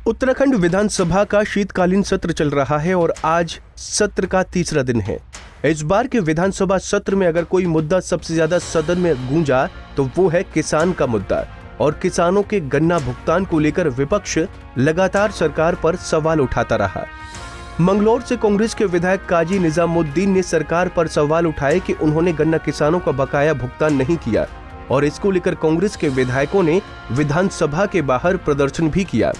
उत्तराखंड विधानसभा का शीतकालीन सत्र चल रहा है और आज सत्र का तीसरा दिन है। इस बार के विधानसभा सत्र में अगर कोई मुद्दा सबसे ज्यादा सदन में गूंजा तो वो है किसान का मुद्दा और किसानों के गन्ना भुगतान को लेकर विपक्ष लगातार सरकार पर सवाल उठाता रहा। मंगलौर से कांग्रेस के विधायक काजी निजामुद्दीन ने सरकार पर सवाल उठाए कि उन्होंने गन्ना किसानों का बकाया भुगतान नहीं किया और इसको लेकर कांग्रेस के विधायकों ने विधानसभा के बाहर प्रदर्शन भी किया।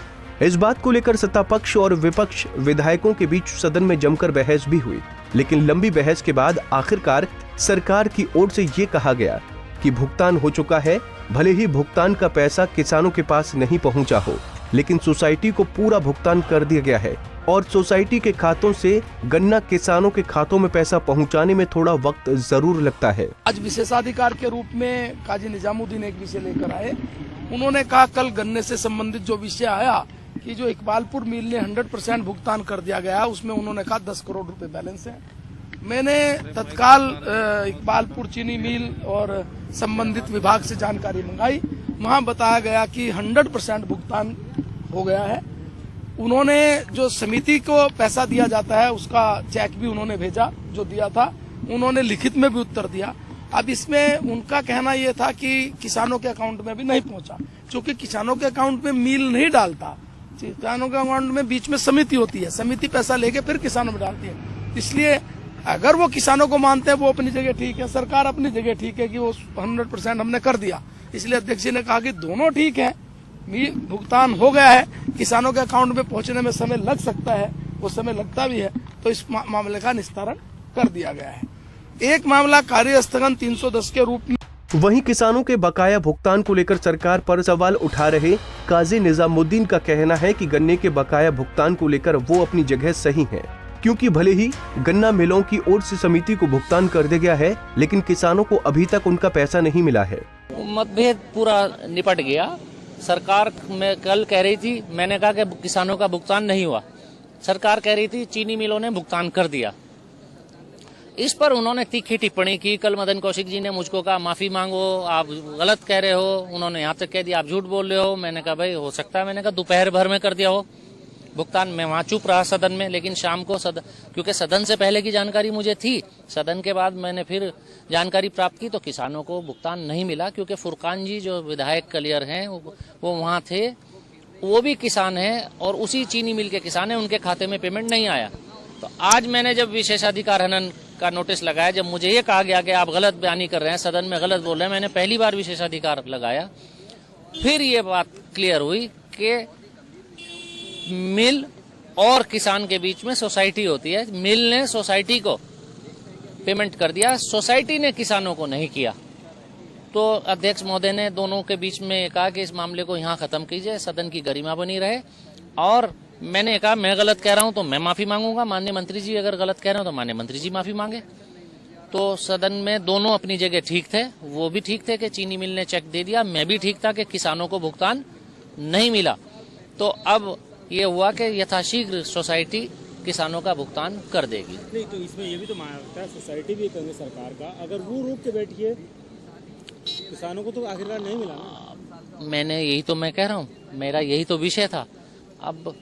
इस बात को लेकर सत्ता पक्ष और विपक्ष विधायकों के बीच सदन में जमकर बहस भी हुई, लेकिन लंबी बहस के बाद आखिरकार सरकार की ओर से ये कहा गया कि भुगतान हो चुका है। भले ही भुगतान का पैसा किसानों के पास नहीं पहुंचा हो, लेकिन सोसाइटी को पूरा भुगतान कर दिया गया है और सोसाइटी के खातों से गन्ना किसानों के खातों में पैसा पहुंचाने में थोड़ा वक्त जरूर लगता है। आज विशेषाधिकार के रूप में काजी निजामुद्दीन एक विषय लेकर आए। उन्होंने कहा कल गन्ने से संबंधित जो विषय आया कि जो इकबालपुर मिल ने 100% भुगतान कर दिया गया, उसमें उन्होंने कहा 10 करोड़ रुपए बैलेंस है। मैंने तत्काल इकबालपुर चीनी मिल और संबंधित विभाग से जानकारी मंगाई। वहां बताया गया कि 100% भुगतान हो गया है। उन्होंने जो समिति को पैसा दिया जाता है उसका चेक भी उन्होंने भेजा, जो दिया था उन्होंने लिखित में भी उत्तर दिया। अब इसमें उनका कहना यह था कि किसानों के अकाउंट में भी नहीं पहुंचा, क्योंकि किसानों के अकाउंट में मिल नहीं डालता। किसानों के अकाउंट में बीच में समिति होती है, समिति पैसा लेके फिर किसानों में डालती है। इसलिए अगर वो किसानों को मानते हैं वो अपनी जगह ठीक है, सरकार अपनी जगह ठीक है कि वो 100% हमने कर दिया। इसलिए अध्यक्ष जी ने कहा कि दोनों ठीक है, भुगतान हो गया है, किसानों के अकाउंट में पहुंचने में समय लग सकता है, वो समय लगता भी है, तो इस मामले का निस्तारण कर दिया गया है। एक मामला कार्य स्थगन 310 के रूप में। वहीं किसानों के बकाया भुगतान को लेकर सरकार पर सवाल उठा रहे काजी निजामुद्दीन का कहना है कि गन्ने के बकाया भुगतान को लेकर वो अपनी जगह सही है, क्योंकि भले ही गन्ना मिलों की ओर से समिति को भुगतान कर दिया गया है, लेकिन किसानों को अभी तक उनका पैसा नहीं मिला है। मतभेद पूरा निपट गया। सरकार में कल कह रही थी, मैंने कहा कि किसानों का भुगतान नहीं हुआ। सरकार कह रही थी चीनी मिलों ने भुगतान कर दिया। इस पर उन्होंने तीखी टिप्पणी की। कल मदन कौशिक जी ने मुझको कहा माफी मांगो, आप गलत कह रहे हो। उन्होंने यहाँ तक कह दिया आप झूठ बोल रहे हो। मैंने कहा भाई हो सकता है, मैंने कहा दोपहर भर में कर दिया हो भुगतान। मैं वहां चुप रहा सदन में, लेकिन शाम को क्योंकि सदन से पहले की जानकारी मुझे थी, सदन के बाद मैंने फिर जानकारी प्राप्त की तो किसानों को भुगतान नहीं मिला, क्योंकि फुरकान जी जो विधायक कलियर हैं वो वहां थे, वो भी किसान हैं और उसी चीनी मिल के किसान हैं, उनके खाते में पेमेंट नहीं आया। तो आज मैंने जब विशेषाधिकार हनन का नोटिस लगाया, जब मुझे ये कहा गया कि आप गलत बयानी कर रहे हैं, सदन में गलत बोल रहे हैं, मैंने पहली बार विशेषाधिकार लगाया। फिर ये बात क्लियर हुई कि मिल और किसान के बीच में सोसाइटी होती है। मिल ने सोसाइटी को पेमेंट कर दिया, सोसाइटी ने किसानों को नहीं किया। तो अध्यक्ष महोदय ने दोनों के बीच में कहा कि इस मामले को यहाँ खत्म कीजिए, सदन की गरिमा बनी रहे। और मैंने कहा मैं गलत कह रहा हूं तो मैं माफी मांगूंगा, माननीय मंत्री जी अगर गलत कह रहे हो तो माननीय मंत्री जी माफी मांगे। तो सदन में दोनों अपनी जगह ठीक थे। वो भी ठीक थे कि चीनी मिल ने चेक दे दिया, मैं भी ठीक था कि किसानों को भुगतान नहीं मिला। तो अब ये हुआ कि यथाशीघ्र सोसाइटी किसानों का भुगतान कर देगी। नहीं तो इसमें ये भी तो माना जाता है सोसाइटी भी कहेंगे सरकार का, अगर वो रोक के बैठी है किसानों को तो आखिरकार नहीं मिला ना। मैंने यही तो मैं कह रहा हूँ, मेरा यही तो विषय था। अब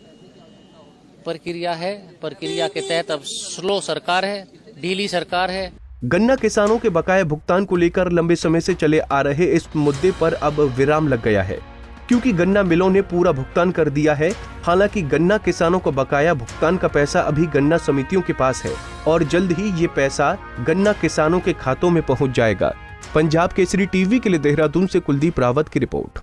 प्रक्रिया है, प्रक्रिया के तहत अब स्लो सरकार है, ढीली सरकार है। गन्ना किसानों के बकाया भुगतान को लेकर लंबे समय से चले आ रहे इस मुद्दे पर अब विराम लग गया है, क्योंकि गन्ना मिलों ने पूरा भुगतान कर दिया है। हालांकि गन्ना किसानों को बकाया भुगतान का पैसा अभी गन्ना समितियों के पास है और जल्द ही ये पैसा गन्ना किसानों के खातों में पहुंच जाएगा। पंजाब केसरी टीवी के लिए देहरादून से कुलदीप रावत की रिपोर्ट।